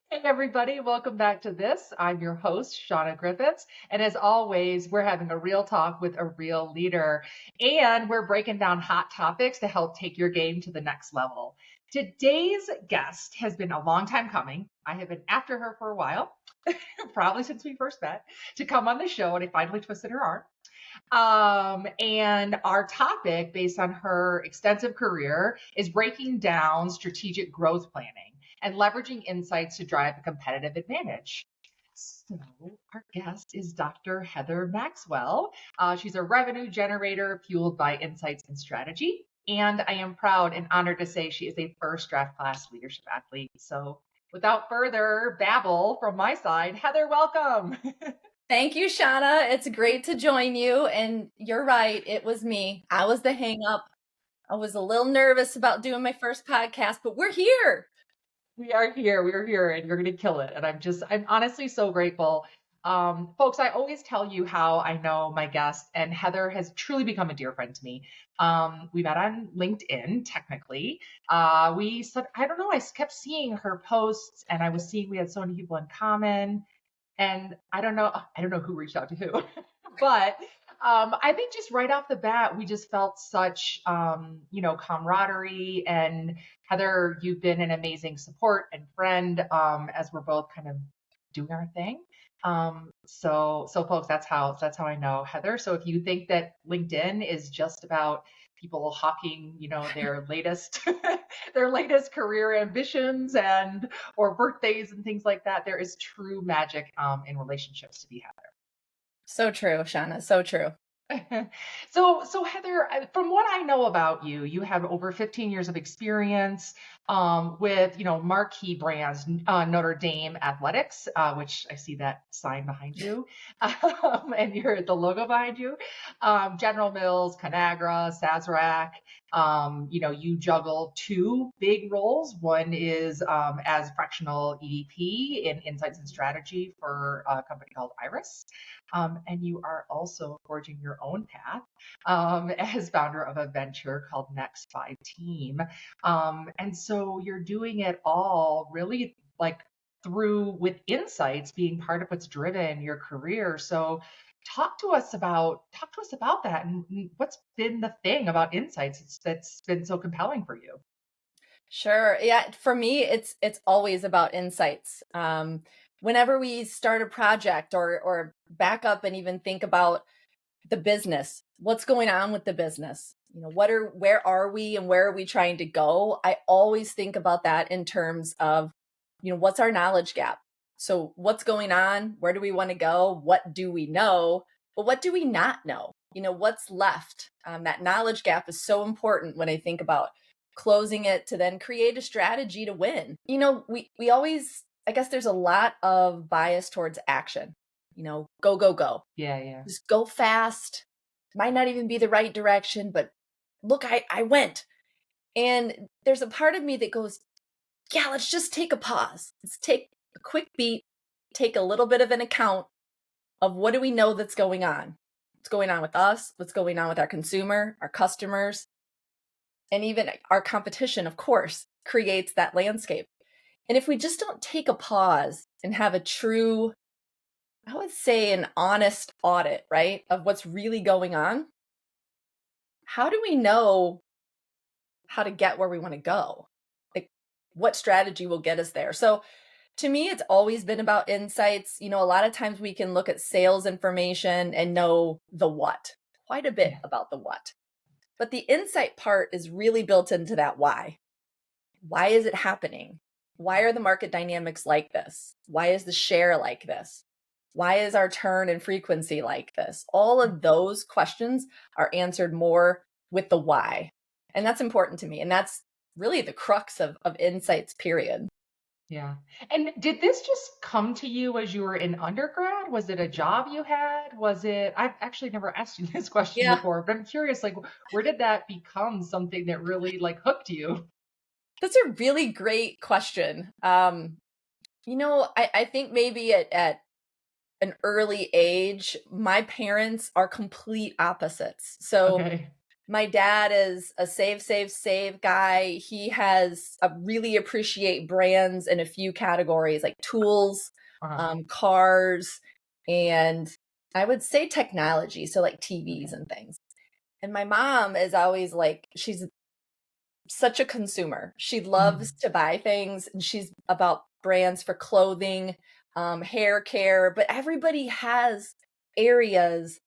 Hey, everybody, welcome back to this. I'm your host, Shauna Griffiths. And as always, we're having a real talk with a real leader. And we're breaking down hot topics to help take your game to the next level. Today's guest has been a long time coming. I have been after her for a while, probably since we first met, to come on the show, and I finally twisted her arm. And our topic, based on her extensive career, is breaking down strategic growth planning and leveraging insights to drive a competitive advantage. So, our guest is Dr. Heather Maxwell. She's a revenue generator fueled by insights and strategy. And I am proud and honored to say she is a first draft class leadership athlete. So, without further babble from my side, Heather, welcome. Thank you, Shauna. It's great to join you. And you're right, it was me. I was the hang up. I was a little nervous about doing my first podcast, but we're here. We are here. We are here, and you're going to kill it. And I'm honestly so grateful. Folks, I always tell you how I know my guest, and Heather has truly become a dear friend to me. We met on LinkedIn, technically. We said, I don't know, I kept seeing her posts, and I was seeing we had so many people in common. And I don't know who reached out to who, but I think just right off the bat, we just felt such, camaraderie. And Heather, you've been an amazing support and friend as we're both kind of doing our thing. So folks, that's how I know Heather. So if you think that LinkedIn is just about people hawking, their latest their latest career ambitions and or birthdays and things like that, there is true magic in relationships to be had. So true, Shauna. So true. So Heather, from what I know about you, you have over 15 years of experience with, marquee brands, Notre Dame Athletics, which I see that sign behind you, and you're the logo behind you. General Mills, Conagra, Sazerac. You juggle two big roles. One is as fractional EVP in Insights and Strategy for a company called Iris. And you are also forging your own path as founder of a venture called Next 5 Team. And so you're doing it all really like through with insights being part of what's driven your career. So talk to us about that and what's been the thing about insights that's been so compelling for you. Sure. Yeah, for me, it's always about insights. Whenever we start a project or back up and even think about the business, what's going on with the business? Where are we and where are we trying to go? I always think about that in terms of, what's our knowledge gap? So what's going on? Where do we want to go? What do we know? But what do we not know? What's left? That knowledge gap is so important when I think about closing it to then create a strategy to win. We always, I guess there's a lot of bias towards action. Go, go, go. Yeah, yeah. Just go fast. Might not even be the right direction, but look, I went. And there's a part of me that goes, yeah, let's just take a pause. Let's take a quick beat, take a little bit of an account of what do we know that's going on? What's going on with us? What's going on with our consumer, our customers, and even our competition, of course, creates that landscape. And if we just don't take a pause and have a true, I would say, an honest audit, right, of what's really going on, how do we know how to get where we want to go? Like, what strategy will get us there? So, to me, it's always been about insights. A lot of times we can look at sales information and know the what, quite a bit Yeah. about the what. But the insight part is really built into that why. Why is it happening? Why are the market dynamics like this? Why is the share like this? Why is our turn and frequency like this? All of those questions are answered more with the why. And that's important to me. And that's really the crux of insights, period. Yeah. And did this just come to you as you were in undergrad? Was it a job you had? I've actually never asked you this question Yeah, before, but I'm curious, like, where did that become something that really like hooked you? that's a really great question. I think maybe at an early age, my parents are complete opposites. So Okay. My dad is a save, save, save guy. He has really appreciate brands in a few categories like tools, Uh-huh. cars, and I would say technology. So like TVs Okay. and things. And my mom is always like, she's such a consumer. She loves Mm, to buy things and she's about brands for clothing, hair care, but everybody has areas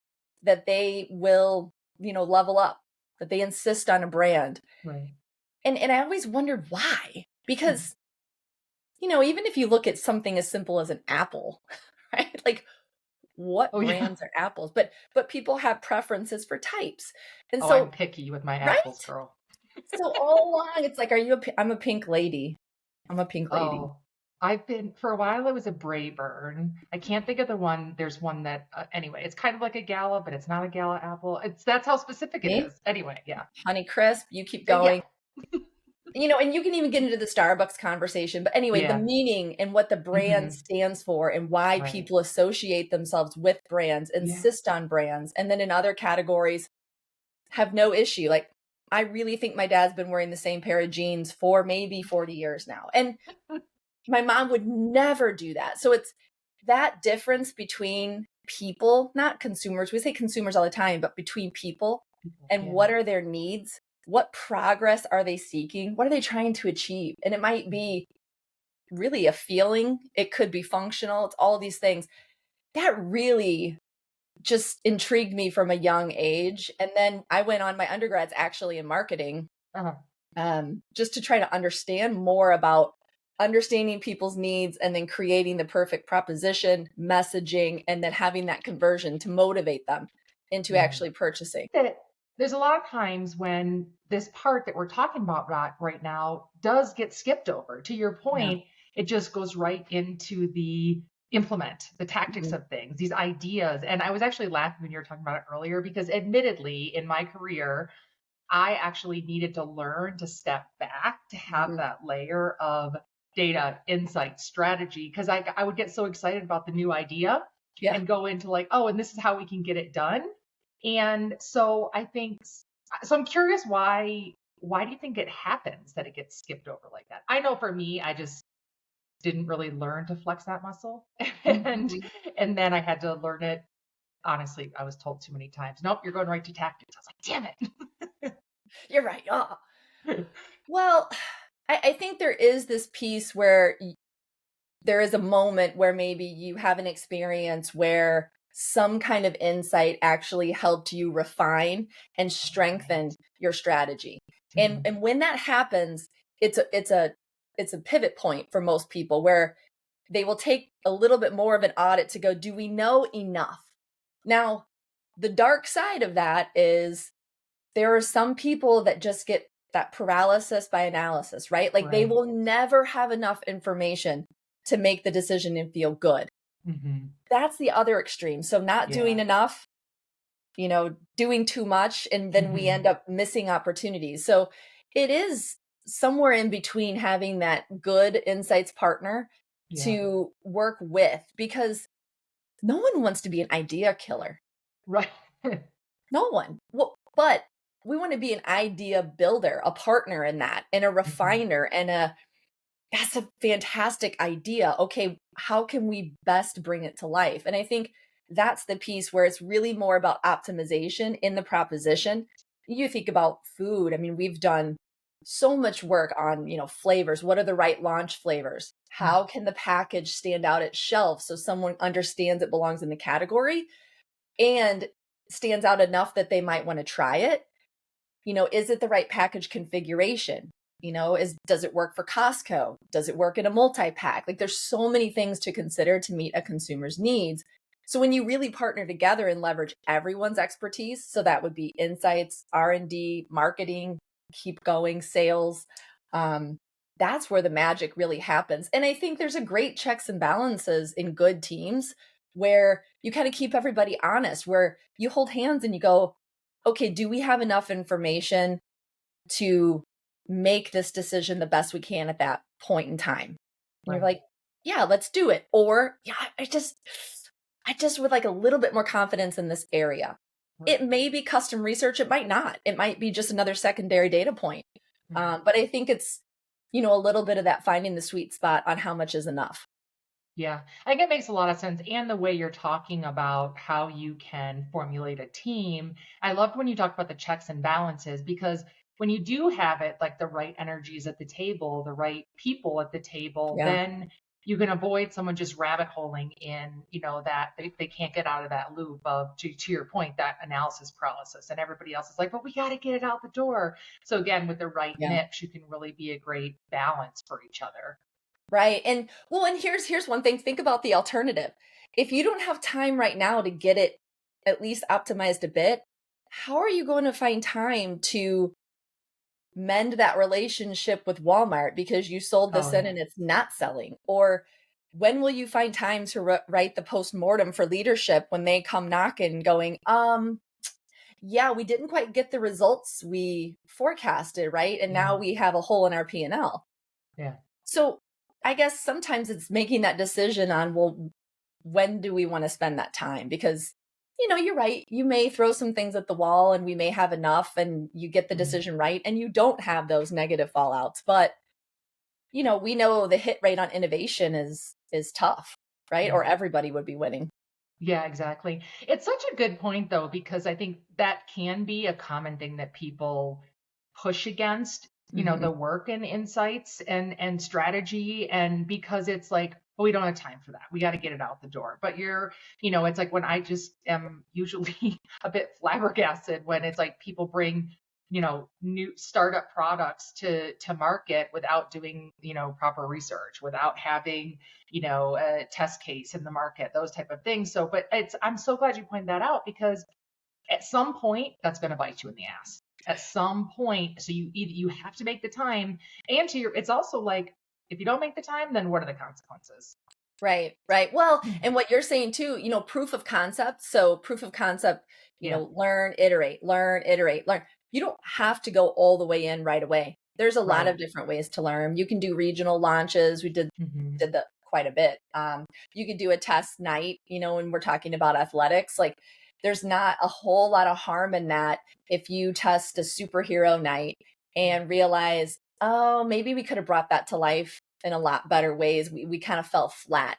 that they will, level up, that they insist on a brand. right. And I always wondered why. Mm. Because, even if you look at something as simple as an apple, right? Like what Oh yeah. brands are apples? But people have preferences for types. And Oh, I'm so, picky with my right? apples, girl. So all along, it's like, I'm a pink lady. I'm a pink lady. Oh, I've been for a while. It was a Brayburn. I can't think of the one. There's one that anyway. It's kind of like a gala, but it's not a gala apple. It's that's how specific it Me, is. Anyway, yeah, Honey Crisp, you keep yeah, going. And you can even get into the Starbucks conversation. But anyway, the yeah. meaning and what the brand Hmm. stands for and why Right. people associate themselves with brands, Yeah. insist on brands. And then in other categories, have no issue. Like, I really think my dad's been wearing the same pair of jeans for maybe 40 years now. And my mom would never do that. So it's that difference between people, not consumers. We say consumers all the time, but between people and Yeah. what are their needs? What progress are they seeking? What are they trying to achieve? And it might be really a feeling, it could be functional, it's all these things. That really just intrigued me from a young age. And then I went on my undergrads actually in marketing, Uh-huh. just to try to understand more about understanding people's needs and then creating the perfect proposition, messaging, and then having that conversion to motivate them into Yeah. actually purchasing. That there's a lot of times when this part that we're talking about right now does get skipped over. To your Yeah. point, it just goes right into the implement, the tactics Mhm. of things, these ideas. And I was actually laughing when you were talking about it earlier because admittedly, in my career, I actually needed to learn to step back to have Mhm. that layer of data, insight, strategy, because I would get so excited about the new idea Yeah. and go into like, oh, and this is how we can get it done. And so I think, so I'm curious why do you think it happens that it gets skipped over like that? I know for me, I just didn't really learn to flex that muscle. and Mhm. and then I had to learn it. Honestly, I was told too many times, nope, you're going right to tactics. I was like, damn You're right. Oh. it. Well, I think there is this piece where there is a moment where maybe you have an experience where some kind of insight actually helped you refine and strengthen Right. your strategy. And Mhm. and when that happens, it's a pivot point for most people where they will take a little bit more of an audit to go, do we know enough? Now, the dark side of that is there are some people that just get that paralysis by analysis, right? Like they Right. will never have enough information to make the decision and feel good. Mhm. That's the other extreme. So not doing Yeah. enough, doing too much, and then we end Mhm. up missing opportunities. So it is somewhere in between having that good insights partner Yeah. to work with because no one wants to be an idea killer. Right. No one. Well, but we want to be an idea builder, a partner in that, and a Mhm. refiner, and that's a fantastic idea. Okay, how can we best bring it to life? And I think that's the piece where it's really more about optimization in the proposition. You think about food. I mean, we've done so much work on, flavors. What are the right launch flavors? Mm. How can the package stand out at shelf so someone understands it belongs in the category and stands out enough that they might want to try it? Is it the right package configuration? Does it work for Costco? Does it work in a multi-pack? Like there's so many things to consider to meet a consumer's needs. So when you really partner together and leverage everyone's expertise, so that would be insights, R&D, marketing, keep going, sales, um, that's where the magic really happens. And I think there's a great checks and balances in good teams where you kind of keep everybody honest, where you hold hands and you go, okay, do we have enough information to make this decision the best we can at that point in time? And you're Right. like, yeah, let's do it. Or, yeah, I just would like a little bit more confidence in this area. it may be custom research. It might not. It might be just another secondary data point. Mhm. But I think it's, a little bit of that finding the sweet spot on how much is enough. Yeah, I think it makes a lot of sense. And the way you're talking about how you can formulate a team, I loved when you talked about the checks and balances because when you do have it, like the right energies at the table, the right people at the table, Yeah. then you can avoid someone just rabbit holing in, that they can't get out of that loop of, to your point, that analysis paralysis. And everybody else is like, but we got to get it out the door. So again, with the right Yeah. mix, you can really be a great balance for each other. Right. And here's one thing. Think about the alternative. If you don't have time right now to get it at least optimized a bit, how are you going to find time to mend that relationship with Walmart because you sold Oh, this in yeah. and it's not selling? Or when will you find time to write the postmortem for leadership when they come knocking going, yeah, we didn't quite get the results we forecasted, right? And now Yeah. we have a hole in our P&L. Yeah. So I guess sometimes it's making that decision on, well, when do we want to spend that time? Because, you're right. You may throw some things at the wall and we may have enough and you get the Mhm. decision right and you don't have those negative fallouts. But, we know the hit rate on innovation is tough, right? Yeah. Or everybody would be winning. Yeah, exactly. It's such a good point though, because I think that can be a common thing that people push against, Hmm. the work and insights and strategy. And because it's like, well, we don't have time for that. We got to get it out the door. But it's like when I just am usually a bit flabbergasted when it's like people bring, new startup products to market without doing, proper research, without having a test case in the market, those type of things. So, but I'm so glad you pointed that out because at some point that's going to bite you in the ass. At some point, so you have to make the time, and it's also like if you don't make the time, then what are the consequences? Right, right. Well, and what you're saying too, proof of concept. So proof of concept, Yeah, learn, iterate, learn, iterate, learn. You don't have to go all the way in right away. There's a lot right. of different ways to learn. You can do regional launches. We Hmm. did that quite a bit. You could do a test night, when we're talking about athletics. Like there's not a whole lot of harm in that if you test a superhero night and realize, oh, maybe we could have brought that to life in a lot better ways. We kind of fell flat.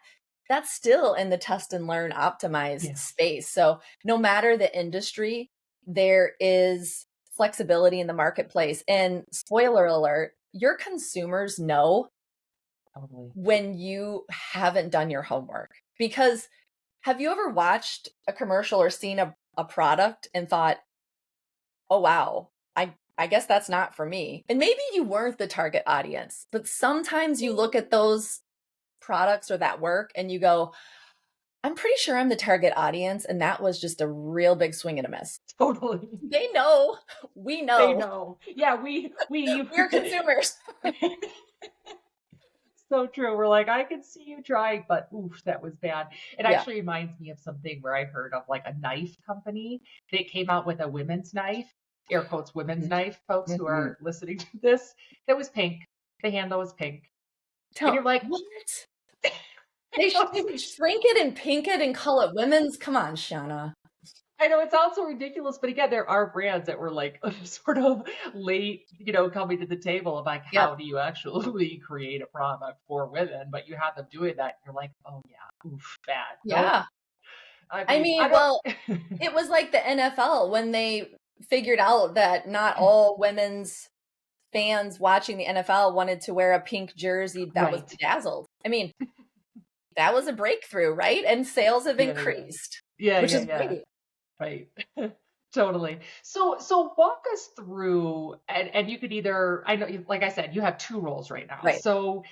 That's still in the test and learn optimize Yeah, space. So no matter the industry, there is flexibility in the marketplace. And spoiler alert, your consumers know totally. when you haven't done your homework. Because have you ever watched a commercial or seen a product and thought, oh wow, I guess that's not for me. And maybe you weren't the target audience, but sometimes you look at those products or that work and you go, I'm pretty sure I'm the target audience. And that was just a real big swing and a miss. Totally. They know, we They know, know. Yeah, we we're consumers. so true. We're like, I can see you trying, but oof, that was bad. It Yeah. actually reminds me of something where I heard of like a knife company that came out with a women's knife, air quotes women's Mhm. knife, folks who Mhm. are listening to this, that was pink. The handle was pink. And you're like, What? I know, They would shrink it and pink it and call it women's. Come on, Shauna. I know it sounds so ridiculous, but again, there are brands that were like sort of late, coming to the table of like, Yep. how do you actually create a product for women? But you have them doing that. And you're like, oh yeah, oof, bad. Nope. Yeah. I I mean, I mean, well, don't. it was like the NFL when they figured out that not all women's fans watching the NFL wanted to wear a pink jersey that was Right. bedazzled. I mean, that was a breakthrough, right? And sales have Yeah, yeah. increased, Yeah, which yeah, is yeah. great. Right. Totally. So walk us through and you could either I know like I said, you have two roles right now. Right. So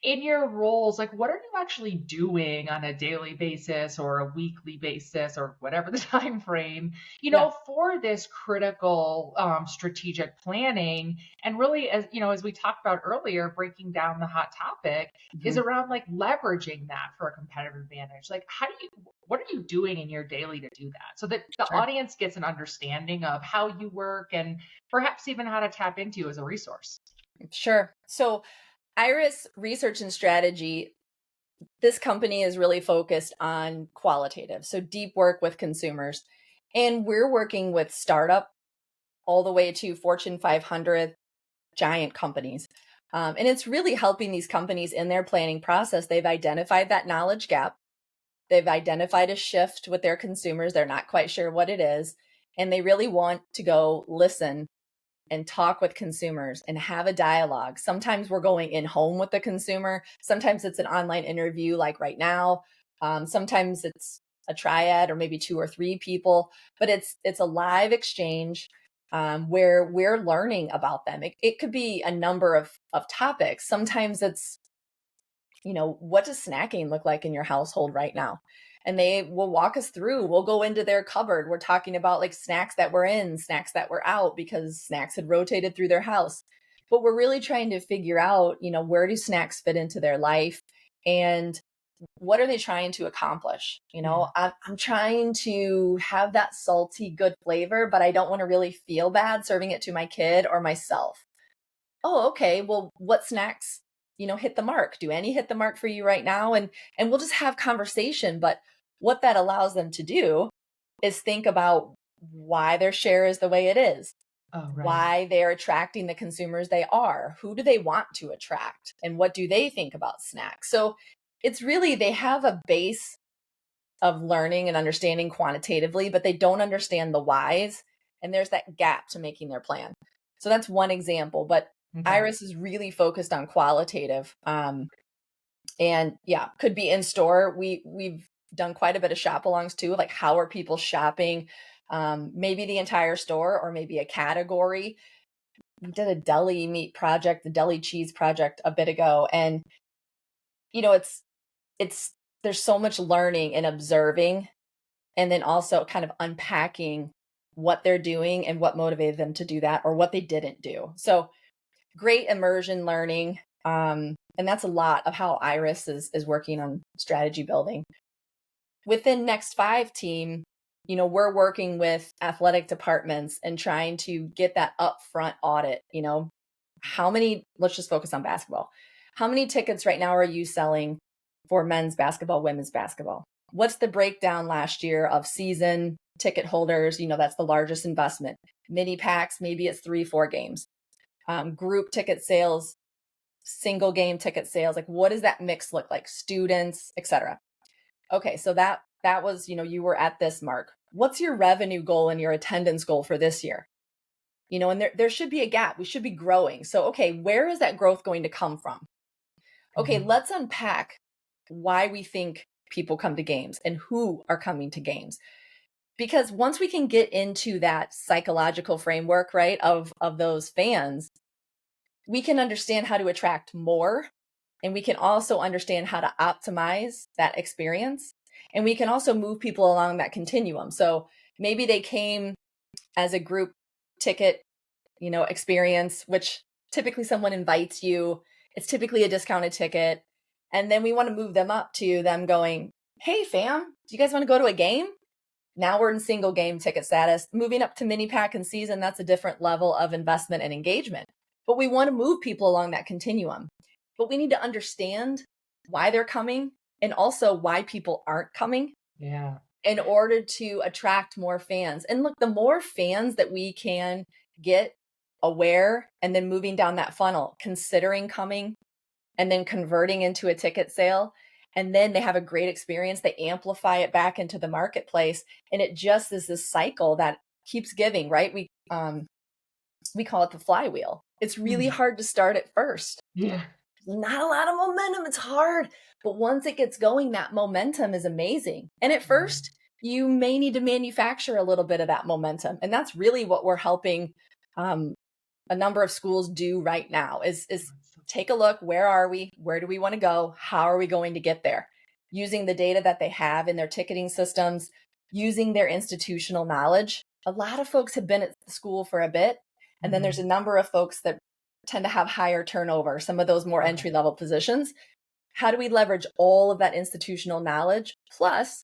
in your roles, like what are you actually doing on a daily basis or a weekly basis or whatever the time frame, Yeah. for this critical strategic planning and really as we talked about earlier, breaking down the hot topic is Mhm. around like leveraging that for a competitive advantage. Like what are you doing in your daily to do that so that the Sure. audience gets an understanding of how you work and perhaps even how to tap into you as a resource? Sure. So, Iris Research and Strategy, this company is really focused on qualitative, so deep work with consumers. And we're working with startup all the way to Fortune 500 giant companies. And it's really helping these companies in their planning process. They've identified that knowledge gap. They've identified a shift with their consumers. They're not quite sure what it is. And they really want to go listen and talk with consumers and have a dialogue. Sometimes we're going in home with the consumer. Sometimes it's an online interview like right now. Sometimes it's a triad or maybe 2 or 3 people, but it's a live exchange where we're learning about them. It could be a number of topics. Sometimes it's, what does snacking look like in your household right now? And they will walk us through. We'll go into their cupboard. We're talking about like snacks that were in, snacks that were out because snacks had rotated through their house. But we're really trying to figure out, where do snacks fit into their life and what are they trying to accomplish? I'm trying to have that salty, good flavor, but I don't want to really feel bad serving it to my kid or myself. Oh, okay. Well, what snacks, hit the mark? Do any hit the mark for you right now? And we'll just have conversation. But what that allows them to do is think about why their share is the way it is, Oh, right. why they're attracting the consumers they are, who do they want to attract, and what do they think about snacks. So it's really, they have a base of learning and understanding quantitatively, but they don't understand the whys. And there's that gap to making their plan. So that's one example. But Okay. Iris is really focused on qualitative. And yeah, could be in store. We've done quite a bit of shop alongs too. Like, how are people shopping? Maybe the entire store or maybe a category. We did a deli meat project, the deli cheese project a bit ago. And, it's there's so much learning and observing, and then also kind of unpacking what they're doing and what motivated them to do that or what they didn't do. So great immersion learning. And that's a lot of how Iris is working on strategy building. Within Next 5 team, we're working with athletic departments and trying to get that upfront audit. Let's just focus on basketball. How many tickets right now are you selling for men's basketball, women's basketball? What's the breakdown last year of season ticket holders? That's the largest investment. Mini packs, maybe it's 3-4 games. Group ticket sales, single game ticket sales. Like, what does that mix look like? Students, etc. Okay, so that was, you were at this mark. What's your revenue goal and your attendance goal for this year? And there should be a gap. We should be growing. So, okay, where is that growth going to come from? Okay, let's unpack why we think people come to games and who are coming to games. Because once we can get into that psychological framework, right, of those fans, we can understand how to attract more, and we can also understand how to optimize that experience. And we can also move people along that continuum. So maybe they came as a group ticket, experience, which typically someone invites you. It's typically a discounted ticket. And then we want to move them up to them going, hey, fam, do you guys want to go to a game? Now we're in single game ticket status. Moving up to mini pack and season, that's a different level of investment and engagement. But we want to move people along that continuum. But we need to understand why they're coming and also why people aren't coming. Yeah. In order to attract more fans. And look, the more fans that we can get aware and then moving down that funnel, considering coming and then converting into a ticket sale, and then they have a great experience, they amplify it back into the marketplace, and it just is this cycle that keeps giving, right? We call it the flywheel. It's really hard to start at first. Yeah. Not a lot of momentum. It's hard. But once it gets going, that momentum is amazing. And at first, you may need to manufacture a little bit of that momentum. And that's really what we're helping a number of schools do right now is take a look. Where are we? Where do we want to go? How are we going to get there? Using the data that they have in their ticketing systems, using their institutional knowledge. A lot of folks have been at the school for a bit. And then there's a number of folks that tend to have higher turnover, some of those more entry-level positions. How do we leverage all of that institutional knowledge plus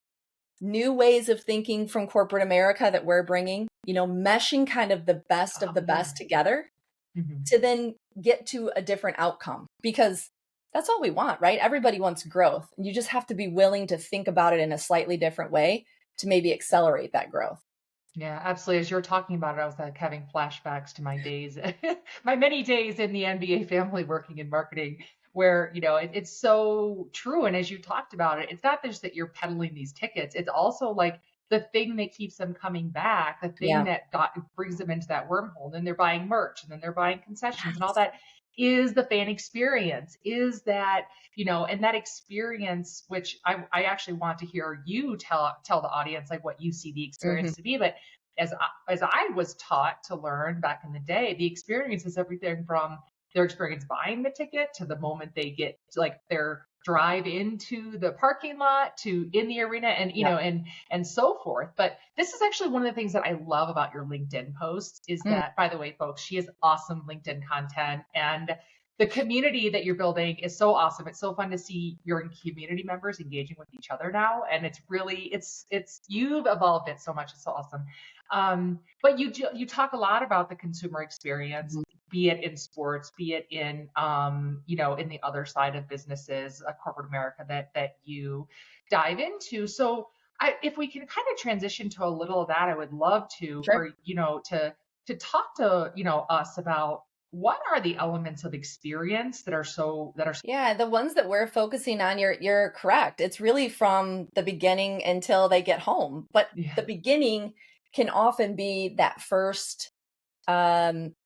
new ways of thinking from corporate America that we're bringing, meshing kind of the best of the best together to then get to a different outcome? Because that's all we want, right? Everybody wants growth. You just have to be willing to think about it in a slightly different way to maybe accelerate that growth. Yeah, absolutely. As you're talking about it, I was like having flashbacks to my days, my many days in the NBA family working in marketing, where, it's so true. And as you talked about it, it's not just that you're peddling these tickets, it's also like the thing that keeps them coming back, the thing Yeah. that brings them into that wormhole. And then they're buying merch and then they're buying concessions and all Yes. that is the fan experience, is that, and that experience, which I actually want to hear you tell the audience like what you see the Hmm. experience to be. But as I was taught to learn back in the day, the experience is everything from their experience buying the ticket to the moment they get like their drive into the parking lot to in the arena and Yep. and so forth. But this is actually one of the things that I love about your LinkedIn posts is Mm. that, by the way, folks, she has awesome LinkedIn content, and the community that you're building is so awesome. It's so fun to see your community members engaging with each other now, and it's really it's you've evolved it so much. It's so awesome. But you talk a lot about the consumer experience, Mhm. be it in sports, be it in in the other side of businesses, corporate America that you dive into. So if we can kind of transition to a little of that, I would love to Sure. for to talk to us about what are the elements of experience that are Yeah, the ones that we're focusing on, you're correct. It's really from the beginning until they get home. But yeah. the beginning can often be that first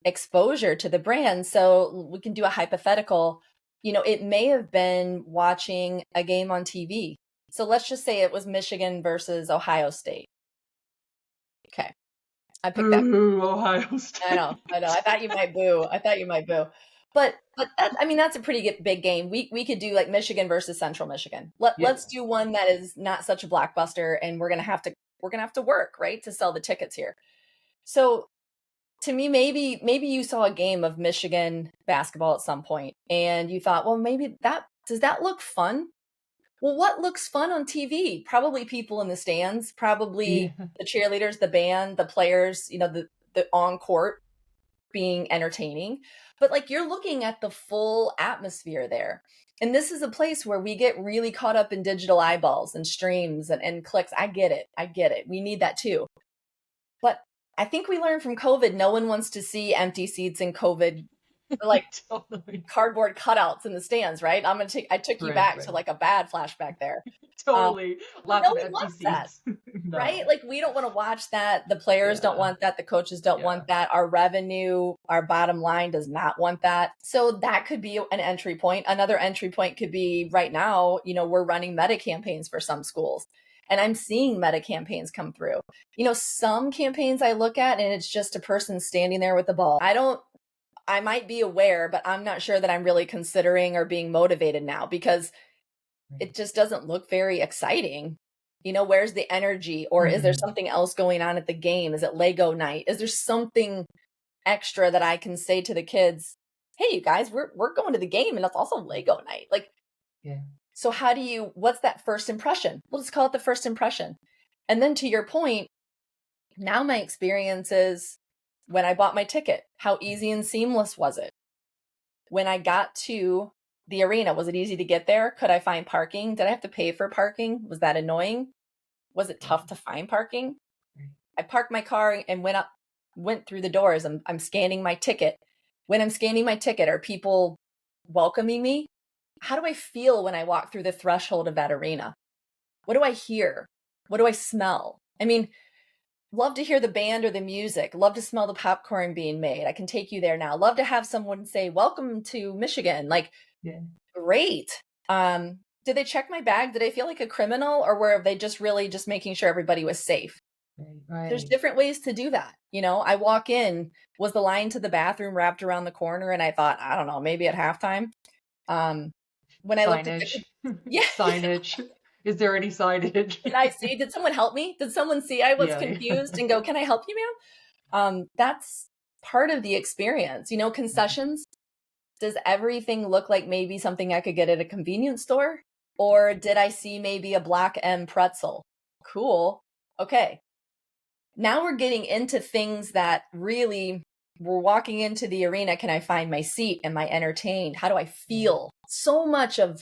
exposure to the brand. So we can do a hypothetical. It may have been watching a game on TV. So let's just say it was Michigan versus Ohio State. Okay. I picked that. Boo, Ohio I know, I know. State. I thought you might boo. I thought you might boo. But I mean that's a pretty big game. We could do like Michigan versus Central Michigan. Yep. Let's do one that is not such a blockbuster, and we're gonna have to work, right, to sell the tickets here. So to me, maybe you saw a game of Michigan basketball at some point and you thought, well, maybe that does that look fun? Well, what looks fun on TV? Probably people in the stands, probably Yeah. the cheerleaders, the band, the players, the on court being entertaining, but like you're looking at the full atmosphere there. And this is a place where we get really caught up in digital eyeballs and streams and clicks. I get it. I get it. We need that too. But I think we learned from COVID, no one wants to see empty seats in COVID, like Totally. cardboard cutouts in the stands, right? I took you Right, back to right. like a bad flashback there. Um, Totally. Lots no of one empty wants that. seats. Right? No. Like we don't want to watch that. The players don't Yeah. want that. The coaches don't Yeah. want that. Our revenue, our bottom line does not want that. So that could be an entry point. Another entry point could be right now, we're running meta campaigns for some schools. And I'm seeing meta campaigns come through. Some campaigns I look at and it's just a person standing there with the ball. I might be aware, but I'm not sure that I'm really considering or being motivated now because Right. it just doesn't look very exciting. Where's the energy? Or is there Mhm. something else going on at the game? Is it Lego night? Is there something extra that I can say to the kids? Hey, you guys, we're going to the game and it's also Lego night. Like, Yeah. so what's that first impression? We'll just call it the first impression. And then to your point, now my experience is when I bought my ticket, how easy and seamless was it? When I got to the arena, was it easy to get there? Could I find parking? Did I have to pay for parking? Was that annoying? Was it Right. tough to find parking? Right. I parked my car and went through the doors. I'm scanning my ticket. When I'm scanning my ticket, are people welcoming me? How do I feel when I walk through the threshold of that arena? What do I hear? What do I smell? I mean, love to hear the band or the music. Love to smell the popcorn being made. I can take you there now. Love to have someone say, "Welcome to Michigan." Like, Yeah. great. Did they check my bag? Did I feel like a criminal or were they just really just making sure everybody was safe? Right. There's Right. different ways to do that. I walk in, was the line to the bathroom wrapped around the corner? And I thought, I don't know, maybe at halftime. Um, when I looked at Signage. yeah, Signage. Is there any signage? did I see? Did someone help me? Did someone see I was Yeah. confused and go, can I help you, ma'am? That's part of the experience. Concessions. Does everything look like maybe something I could get at a convenience store? Or did I see maybe a Block M pretzel? Cool. Okay. Now we're getting into things that really we're walking into the arena. Can I find my seat? Am I entertained? How do I Yeah. feel? So much of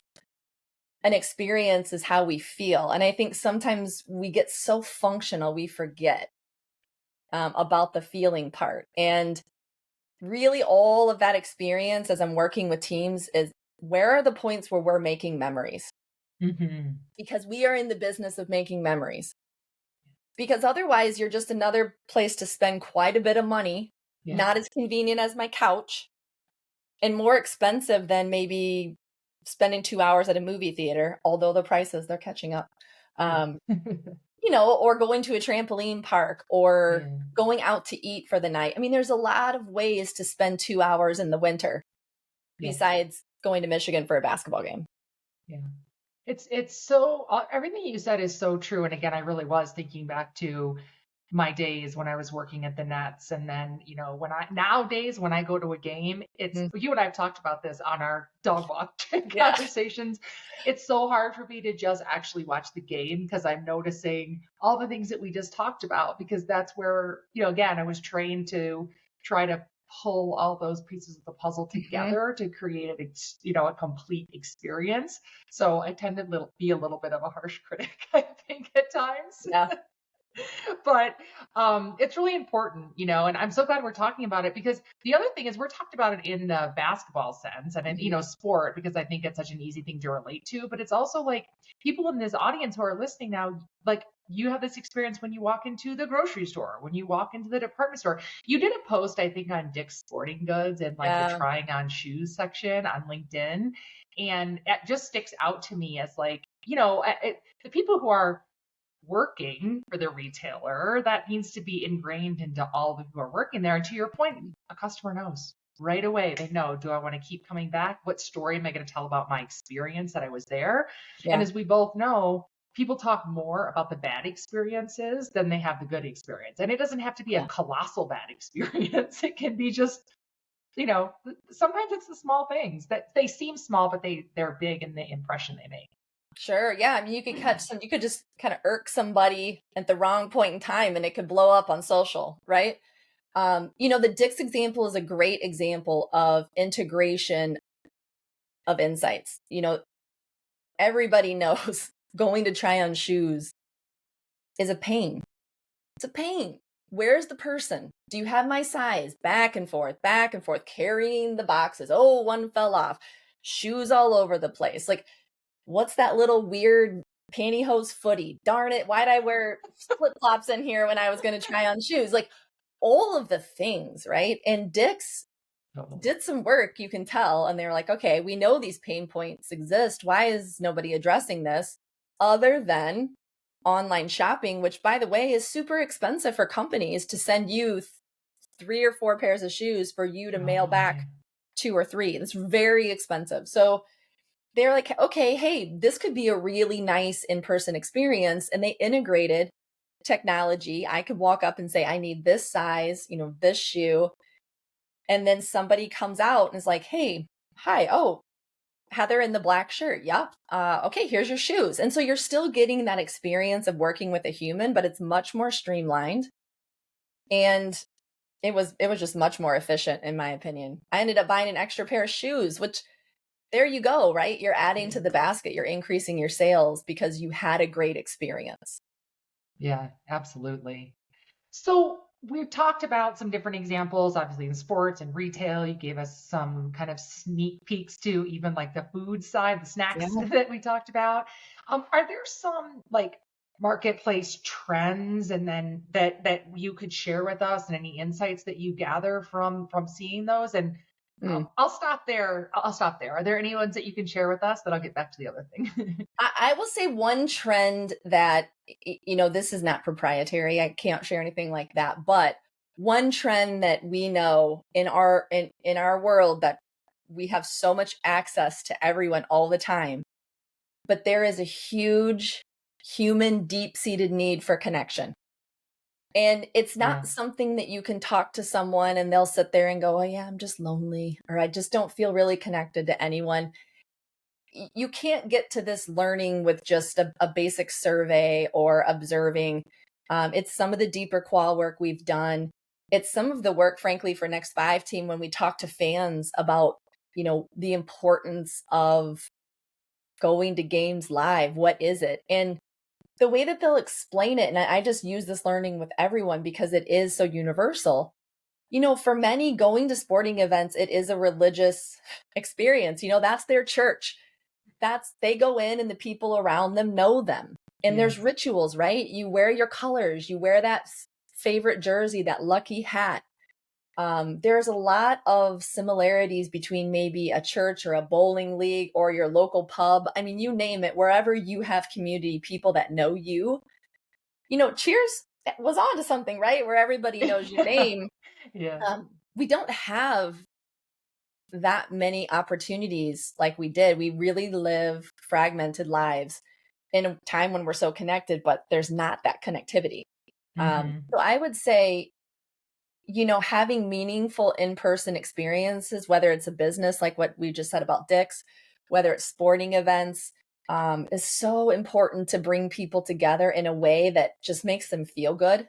an experience is how we feel. And I think sometimes we get so functional, we forget. about the feeling part. And really, all of that experience as I'm working with teams is where are the points where we're making memories? Hmm. Because we are in the business of making memories. Because otherwise, you're just another place to spend quite a bit of money, Yeah. not as convenient as my couch, and more expensive than maybe spending 2 hours at a movie theater, although the prices, they're catching up. Yeah. Um, or going to a trampoline park or Yeah. going out to eat for the night. I mean, there's a lot of ways to spend 2 hours in the winter Yeah. besides going to Michigan for a basketball game. Yeah. It's so everything you said is so true. And again, I really was thinking back to my days when I was working at the Nets. And then, when nowadays, when I go to a game, it's Mhm. you and I have talked about this on our dog walk Yeah. conversations. It's so hard for me to just actually watch the game because I'm noticing all the things that we just talked about, because that's where, again, I was trained to try to pull all those pieces of the puzzle Mhm. together to create a complete experience. So I tend to be a little bit of a harsh critic, I think, at times. Yeah. But it's really important, and I'm so glad we're talking about it, because the other thing is we're talked about it in the basketball sense and in, Mhm. sport, because I think it's such an easy thing to relate to. But it's also like people in this audience who are listening now, like you have this experience when you walk into the grocery store, when you walk into the department store. You did a post, I think, on Dick's Sporting Goods and like the Yeah. trying on shoes section on LinkedIn. And it just sticks out to me as like, the people who are working for the retailer, that needs to be ingrained into all of who are working there. And to your point, a customer knows right away. They know, do I want to keep coming back? What story am I going to tell about my experience that I was there? And Yeah. as we both know, people talk more about the bad experiences than they have the good experience. And it doesn't have to be a Yeah. colossal bad experience. It can be just, sometimes it's the small things that they seem small, but they're big in the impression they make. Sure. Yeah. I mean, you could just kind of irk somebody at the wrong point in time and it could blow up on social, right? The Dick's example is a great example of integration of insights. Everybody knows going to try on shoes is a pain. It's a pain. Where's the person? Do you have my size? Back and forth, carrying the boxes. Oh, one fell off. Shoes all over the place. Like, what's that little weird pantyhose footy? Darn it. Why'd I wear flip flops in here when I was going to try on shoes? Like, all of the things, right? And Dick's Totally. did some work, you can tell. And they were like, okay, we know these pain points exist. Why is nobody addressing this other than online shopping, which, by the way, is super expensive for companies to send you 3 or 4 pairs of shoes for you to mail Oh, yeah. back 2 or 3. That's very expensive. So they're like, okay, hey, this could be a really nice in person experience. And they integrated technology. I could walk up and say, I need this size, this shoe. And then somebody comes out and is like, hey, hi, oh, Heather in the black shirt. Yep. Okay, here's your shoes. And so you're still getting that experience of working with a human, but it's much more streamlined. And it was just much more efficient, in my opinion. I ended up buying an extra pair of shoes, which there you go, right? You're adding to the basket, you're increasing your sales because you had a great experience. Yeah, absolutely. So we've talked about some different examples, obviously in sports and retail. You gave us some kind of sneak peeks to even like the food side, the Yeah. snacks that we talked about. Are there some like marketplace trends and then that you could share with us, and any insights that you gather from seeing those? And Mm. I'll stop there. I'll stop there. Are there any ones that you can share with us? That I'll get back to the other thing. I will say one trend that, this is not proprietary. I can't share anything like that. But one trend that we know in our world, that we have so much access to everyone all the time, but there is a huge human deep-seated need for connection. And it's Yeah. not something that you can talk to someone and they'll sit there and go, oh yeah, I'm just lonely, or I just don't feel really connected to anyone. You can't get to this learning with just a basic survey or observing. It's some of the deeper qual work we've done. It's some of the work, frankly, for Next Five team when we talk to fans about, the importance of going to games live. What is it? And the way that they'll explain it, and I just use this learning with everyone because it is so universal. For many, going to sporting events, it is a religious experience. That's their church. They go in and the people around them know them. And there's rituals, right? You wear your colors, you wear that favorite jersey, that lucky hat. There's a lot of similarities between maybe a church or a bowling league or your local pub. I mean, you name it, wherever you have community, people that know you. Cheers was on to something, right? Where everybody knows your name. Yeah. We don't have that many opportunities like we did. We really live fragmented lives in a time when we're so connected, but there's not that connectivity. So I would say, having meaningful in-person experiences, whether it's a business like what we just said about Dick's, whether it's sporting events, is so important to bring people together in a way that just makes them feel good.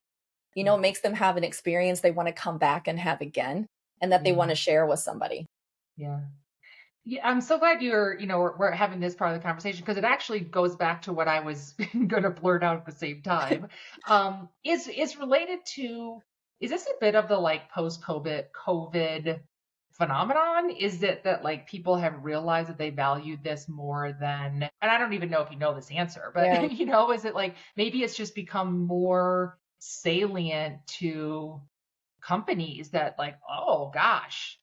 Makes them have an experience they want to come back and have again, and that they want to share with somebody. Yeah. Yeah, I'm so glad we're having this part of the conversation because it actually goes back to what I was going to blurt out at the same time. Is related to, is this a bit of the like post-COVID phenomenon? Is it that like people have realized that they value this more than, and I don't even know if you know this answer, but Yeah. is it like maybe it's just become more salient to companies that like, oh gosh,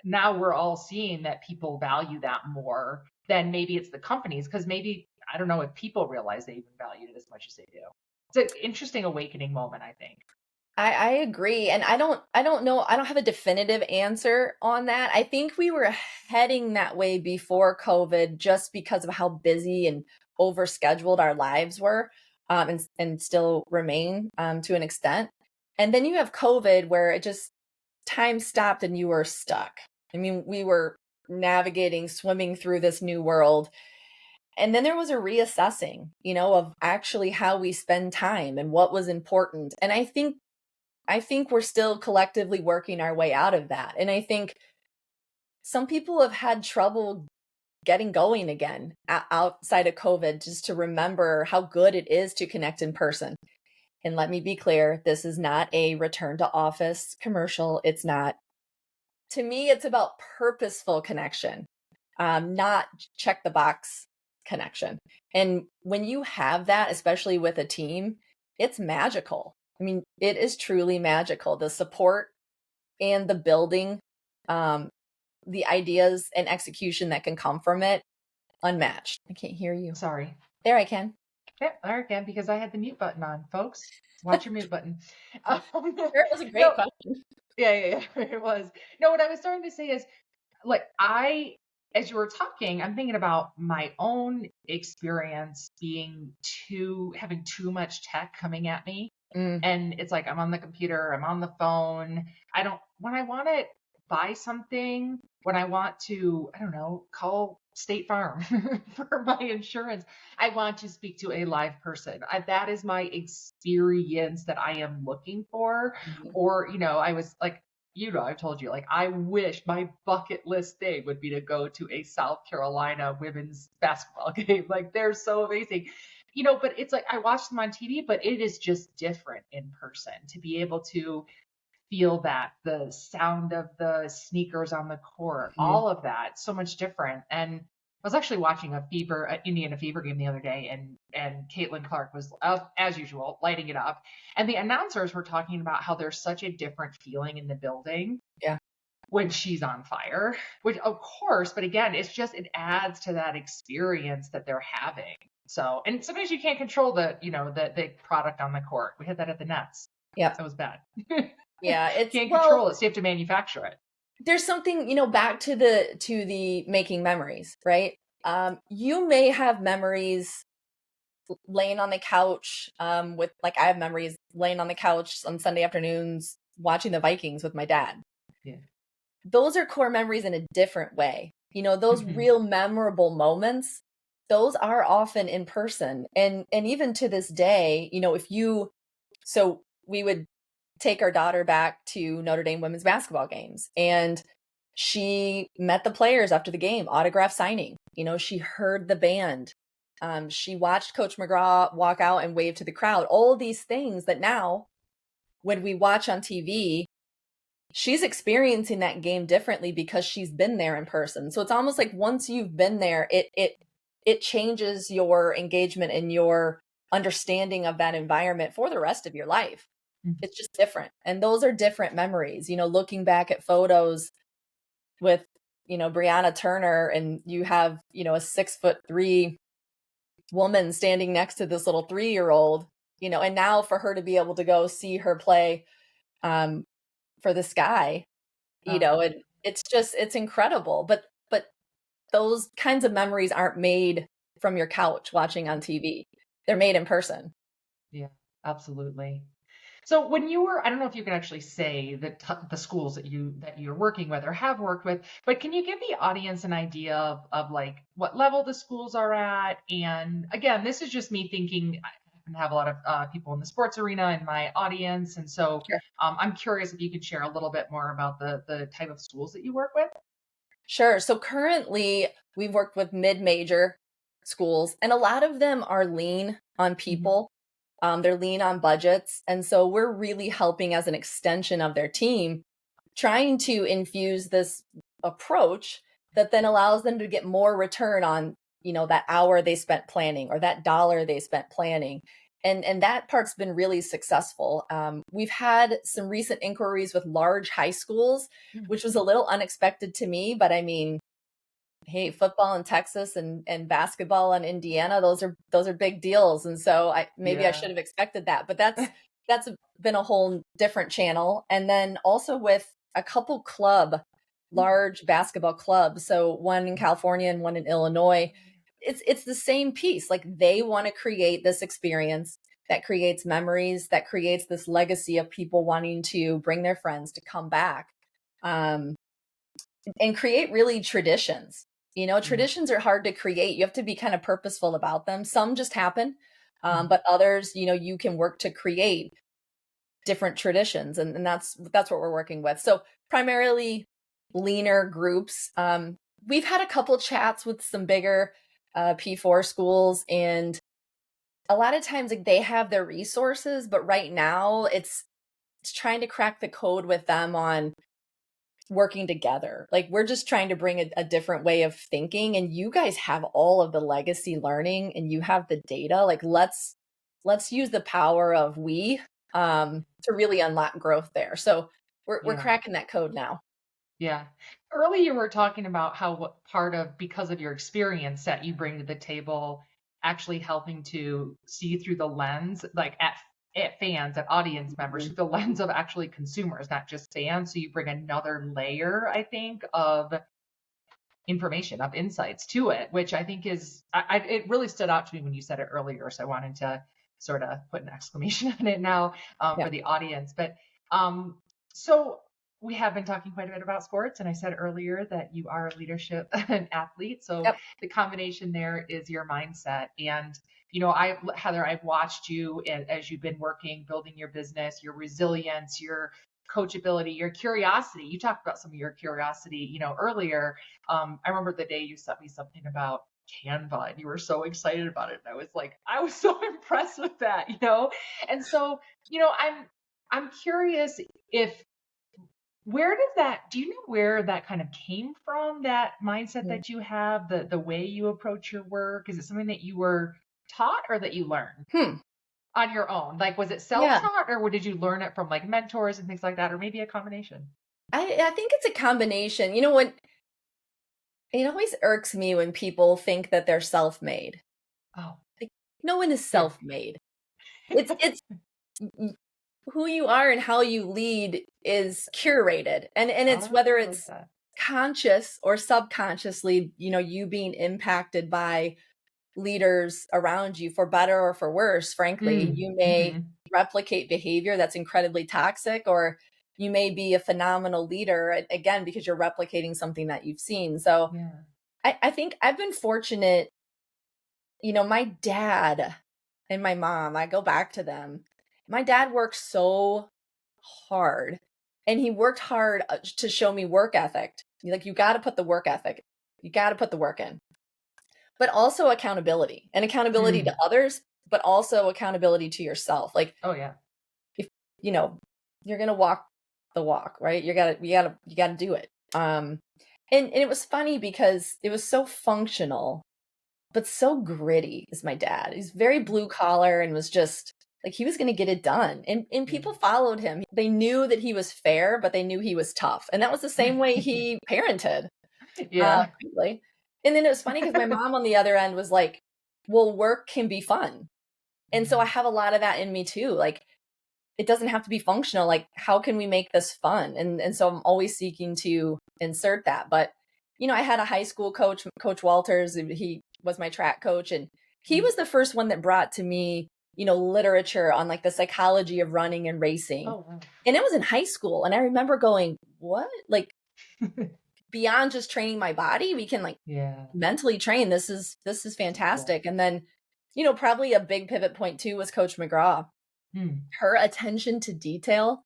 now we're all seeing that people value that more than maybe it's the companies, because maybe I don't know if people realize they even value it as much as they do. It's an interesting awakening moment, I think. I agree. And I don't know, I don't have a definitive answer on that. I think we were heading that way before COVID just because of how busy and overscheduled our lives were, and still remain, to an extent. And then you have COVID where it just time stopped and you were stuck. I mean, we were navigating, swimming through this new world. And then there was a reassessing, of actually how we spend time and what was important. And I think we're still collectively working our way out of that. And I think some people have had trouble getting going again outside of COVID, just to remember how good it is to connect in person. And let me be clear, this is not a return to office commercial. It's not. To me, it's about purposeful connection, not check the box connection. And when you have that, especially with a team, it's magical. I mean, it is truly magical. The support and the building, the ideas and execution that can come from it, unmatched. I can't hear you. Sorry. There I can. Yeah, there again, because I had the mute button on, folks. Watch your mute button. It was a great question. Yeah, it was. No, what I was starting to say is, like, as you were talking, I'm thinking about my own experience having too much tech coming at me. And it's like, I'm on the computer, I'm on the phone. When I want to buy something, when I want to, I don't know, call State Farm for my insurance, I want to speak to a live person. That is my experience that I am looking for. Or, I was like, I've told you, like, I wish my bucket list thing would be to go to a South Carolina women's basketball game. Like, they're so amazing. But it's like I watch them on TV, but it is just different in person to be able to feel that, the sound of the sneakers on the court, all of that, so much different. And I was actually watching a Indiana Fever game the other day, and Caitlin Clark was up as usual, lighting it up. And the announcers were talking about how there's such a different feeling in the building. Yeah. When she's on fire, which of course, but again, it adds to that experience that they're having. So, and sometimes you can't control the product on the court. We had that at the Nets. Yeah. That was bad. Yeah. Can't control it. So you have to manufacture it. There's something, back to the making memories, right? You may have memories laying on the couch, with, like, I have memories laying on the couch on Sunday afternoons watching the Vikings with my dad. Yeah. Those are core memories in a different way. Those real memorable moments, those are often in person. And even to this day, so we would take our daughter back to Notre Dame women's basketball games, and she met the players after the game, autograph signing. She heard the band. She watched Coach McGraw walk out and wave to the crowd. All of these things that now, when we watch on TV, she's experiencing that game differently because she's been there in person. So it's almost like once you've been there, it changes your engagement and your understanding of that environment for the rest of your life. Mhm. It's just different. And those are different memories. Looking back at photos with, Brianna Turner, and you have, a 6'3" woman standing next to this little 3-year-old, and now for her to be able to go see her play for this guy, Oh, and it's incredible. But those kinds of memories aren't made from your couch watching on TV. They're made in person. yeah, absolutely. So when you were, I don't know if you can actually say the schools that you're working with or have worked with, but can you give the audience an idea of like what level the schools are at? And again, this is just me thinking. I have a lot of people in the sports arena in my audience, and so Sure. I'm curious if you could share a little bit more about the type of schools that you work with. Sure. So currently, we've worked with mid-major schools, and a lot of them are lean on Hmm. people. They're lean on budgets. And so we're really helping as an extension of their team, trying to infuse this approach that then allows them to get more return on, that hour they spent planning or that dollar they spent planning. And that part's been really successful. We've had some recent inquiries with large high schools, which was a little unexpected to me, but I mean, hey, football in Texas and basketball in Indiana, those are big deals. And so I Yeah. should have expected that, but that's been a whole different channel. And then also with a couple large basketball clubs. So one in California and one in Illinois. It's the same piece. Like they want to create this experience that creates memories, that creates this legacy of people wanting to bring their friends to come back. Um, and create really traditions. Yeah. Traditions are hard to create. You have to be kind of purposeful about them. Some just happen, Mhm. but others, you can work to create different traditions, and that's what we're working with. So primarily leaner groups. We've had a couple chats with some bigger P4 schools, and a lot of times like they have their resources, but right now it's trying to crack the code with them on working together. Like we're just trying to bring a different way of thinking, and you guys have all of the legacy learning and you have the data. Like let's use the power of to really unlock growth there. So we're Yeah. cracking that code now. Yeah. Earlier you were talking about how what part of because of your experience that you bring to the table actually helping to see through the lens, like at fans, at audience members, Mhm. through the lens of actually consumers, not just fans. So you bring another layer, I think, of information, of insights to it, which I think is it really stood out to me when you said it earlier. So I wanted to sort of put an exclamation on it now Yeah. for the audience. But um, so we have been talking quite a bit about sports, and I said earlier that you are a leadership and athlete. So Yep. the combination there is your mindset. And Heather, I've watched you as you've been working, building your business, your resilience, your coachability, your curiosity. You talked about some of your curiosity, earlier. I remember the day you sent me something about Canva and you were so excited about it. And I was so impressed with that. And so, I'm curious if do you know where that kind of came from, that mindset Mhm. that you have, the way you approach your work? Is it something that you were taught or that you learned Hmm. on your own? Like, was it Yeah. self-taught or did you learn it from like mentors and things like that, or maybe a combination? I think it's a combination. What it always irks me when people think that they're self-made. Oh, Like no one is here. self-made. It's who you are and how you lead is curated, and it's Oh, whether I like it's that. conscious or subconsciously, you being impacted by leaders around you for better or for worse. Frankly, Mm, you may mhm. replicate behavior that's incredibly toxic, or you may be a phenomenal leader again because you're replicating something that you've seen. So Yeah. I think I've been fortunate. My dad and my mom, I go back to them. My dad worked so hard, and he worked hard to show me work ethic. Like, you got to put the work ethic, you got to put the work in. but also accountability and accountability to Mm. others, but also accountability to yourself. Like Oh yeah. if you know, you're gonna walk the walk, right? You gotta do it. And it was funny because it was so functional, but so gritty is my dad. He's very blue collar and was just like he was gonna get it done. And Yeah. people followed him. They knew that he was fair, but they knew he was tough. And that was the same way he parented. Yeah. Really. And then it was funny because my mom on the other end was like, well, work can be fun. And so I Mm. have a lot of that in me too. Like it doesn't have to be functional. Like, how can we make this fun? And so I'm always seeking to insert that. But, I had a high school coach, Coach Walters, and he was my track coach. And he Mm. was the first one that brought to me, literature on like the psychology of running and racing. Oh wow. And it was in high school. And I remember going, what? Like beyond just training my body, we can like Yeah. mentally train. This is So cool. fantastic. And then, probably a big pivot point too was Coach McGraw. Mm. Her attention to detail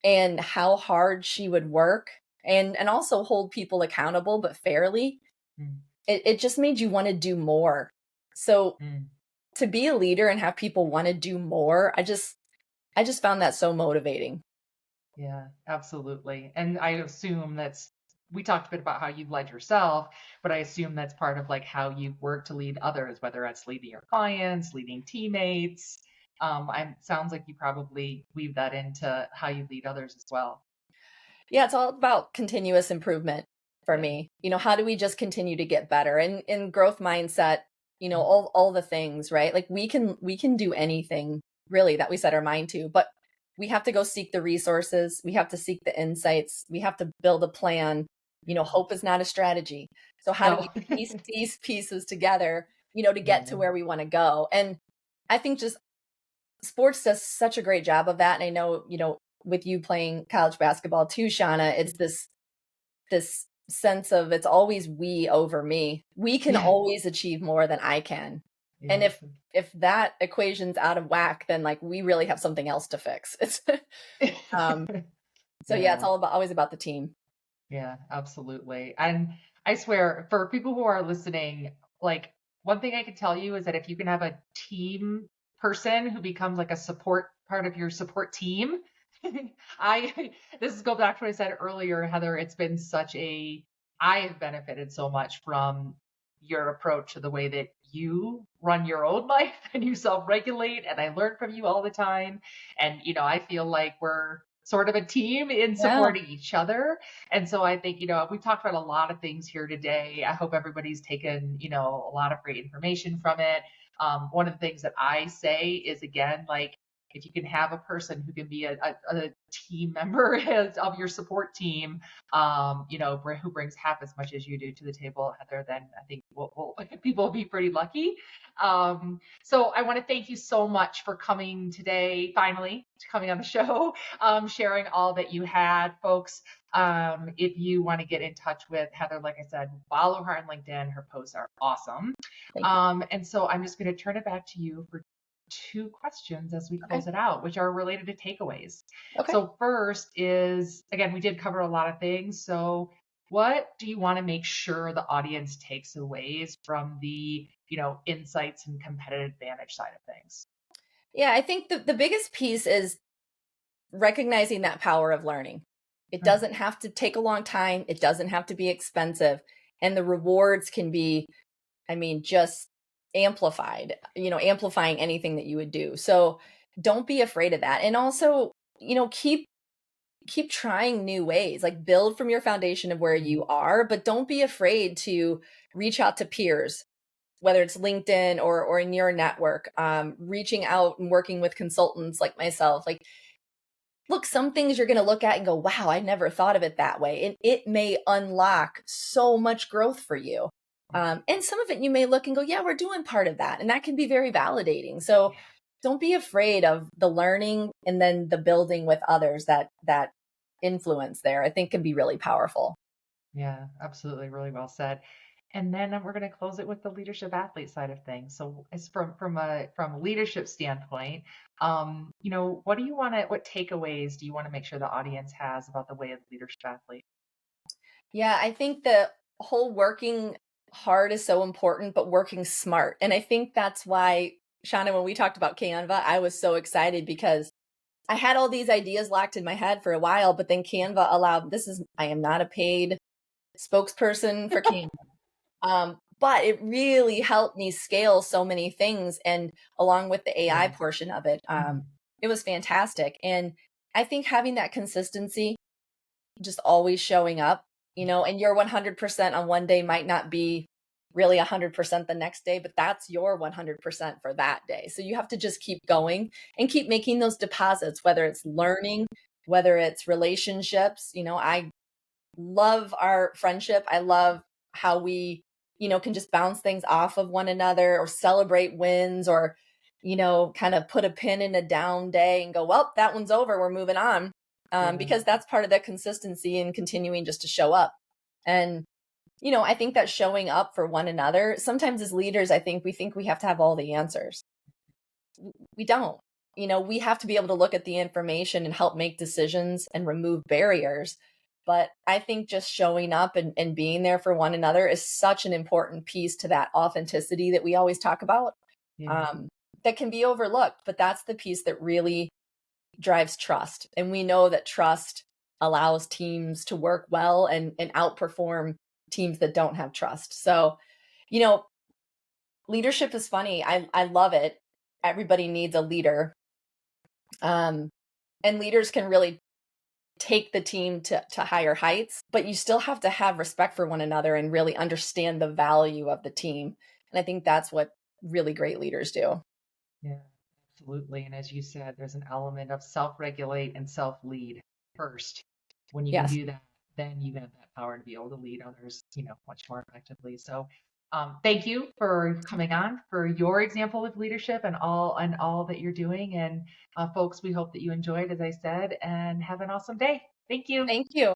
and how hard she would work and also hold people accountable but fairly. Mm. It just made you want to do more. So Mm. to be a leader and have people want to do more, I just found that so motivating. Yeah, absolutely. And I assume we talked a bit about how you've led yourself, but I assume that's part of like how you work to lead others, whether it's leading your clients, leading teammates. Sounds like you probably weave that into how you lead others as well. Yeah, it's all about continuous improvement for Yeah. me. How do we just continue to get better and in growth mindset, Mm. all the things, right? Like we can do anything really that we set our mind to, but we have to go seek the resources, we have to seek the insights, we have to build a plan. Hope is not a strategy. So how do we No. piece these pieces together, to get to Yeah. where we want to go? And I think just sports does such a great job of that. And I know, with you playing college basketball too, Shauna, it's this sense of it's always we over me. We can Yeah. always achieve more than I can. And Yeah. if that equation's out of whack, then like we really have something else to fix. It's um so yeah, it's Yeah. all about always about the team. Yeah, absolutely. And I swear, for people who are listening, like one thing I can tell you is that if you can have a team person who becomes like a support part of your support team, I this is go back to what I said earlier, Heather. I have benefited so much from your approach to the way that you run your own life and you self-regulate, and I learn from you all the time. And I feel like we're sort of a team in Yeah. supporting each other. And so I think, we've talked about a lot of things here today. I hope everybody's taken, a lot of great information from it. One of the things that I say is, again, like, if you can have a person who can be a team member of your support team, who brings half as much as you do to the table, Heather, then I think people will be pretty lucky. So I want to thank you so much for coming today, finally, coming on the show, sharing all that you had, folks. If you want to get in touch with Heather, like I said, follow her on LinkedIn. Her posts are awesome. Thank you. And so I'm just going to turn it back to you for two questions as we Okay. close it out, which are related to takeaways. Okay. So first is, again, we did cover a lot of things. So what do you want to make sure the audience takes away from the, insights and competitive advantage side of things? Yeah, I think the biggest piece is recognizing that power of learning. It Mm. doesn't have to take a long time. It doesn't have to be expensive. And the rewards can be, I mean, just amplified, amplifying anything that you would do. So don't be afraid of that. And also, keep trying new ways. Like build from your foundation of where Mm. you are, but don't be afraid to reach out to peers, whether it's LinkedIn or in your network, reaching out and working with consultants like myself. Like look, some things you're going to look at and go, wow, I never thought of it that way. And it may unlock so much growth for you. And some of it you may look and go, yeah, we're doing part of that. And that can be very validating. So don't be afraid of the learning and then the building with others that influence there, I think can be really powerful. Yeah, absolutely. Really well said. And then we're going to close it with the leadership athlete side of things. So, it's from a leadership standpoint, what takeaways do you want to make sure the audience has about the way of the leadership athlete? Yeah, I think the whole working hard is so important, but working smart. And I think that's why, Shauna, when we talked about Canva, I was so excited because I had all these ideas locked in my head for a while, but then Canva allowed, I am not a paid spokesperson for Canva. But it really helped me scale so many things. And along with the AI portion of it, it was fantastic. And I think having that consistency, just always showing up, and your 100% on one day might not be really 100% the next day, but that's your 100% for that day. So you have to just keep going and keep making those deposits, whether it's learning, whether it's relationships. I love our friendship. I love how we, can just bounce things off of one another or celebrate wins or, kind of put a pin in a down day and go, well, that one's over. We're moving on. Because that's part of the consistency and continuing just to show up. And, I think that showing up for one another, sometimes as leaders, I think we have to have all the answers. We don't. We have to be able to look at the information and help make decisions and remove barriers. But I think just showing up and being there for one another is such an important piece to that authenticity that we always talk about, that can be overlooked. But that's the piece that really drives trust. And we know that trust allows teams to work well and outperform teams that don't have trust. So, leadership is funny. I love it. Everybody needs a leader. And leaders can really take the team to higher heights, but you still have to have respect for one another and really understand the value of the team. And I think that's what really great leaders do. Yeah, absolutely. And as you said, there's an element of self-regulate and self-lead first. When you can do that, then you have that power to be able to lead others, much more effectively. So thank you for coming on, for your example of leadership and all that you're doing. And folks, we hope that you enjoyed, as I said, and have an awesome day. Thank you. Thank you.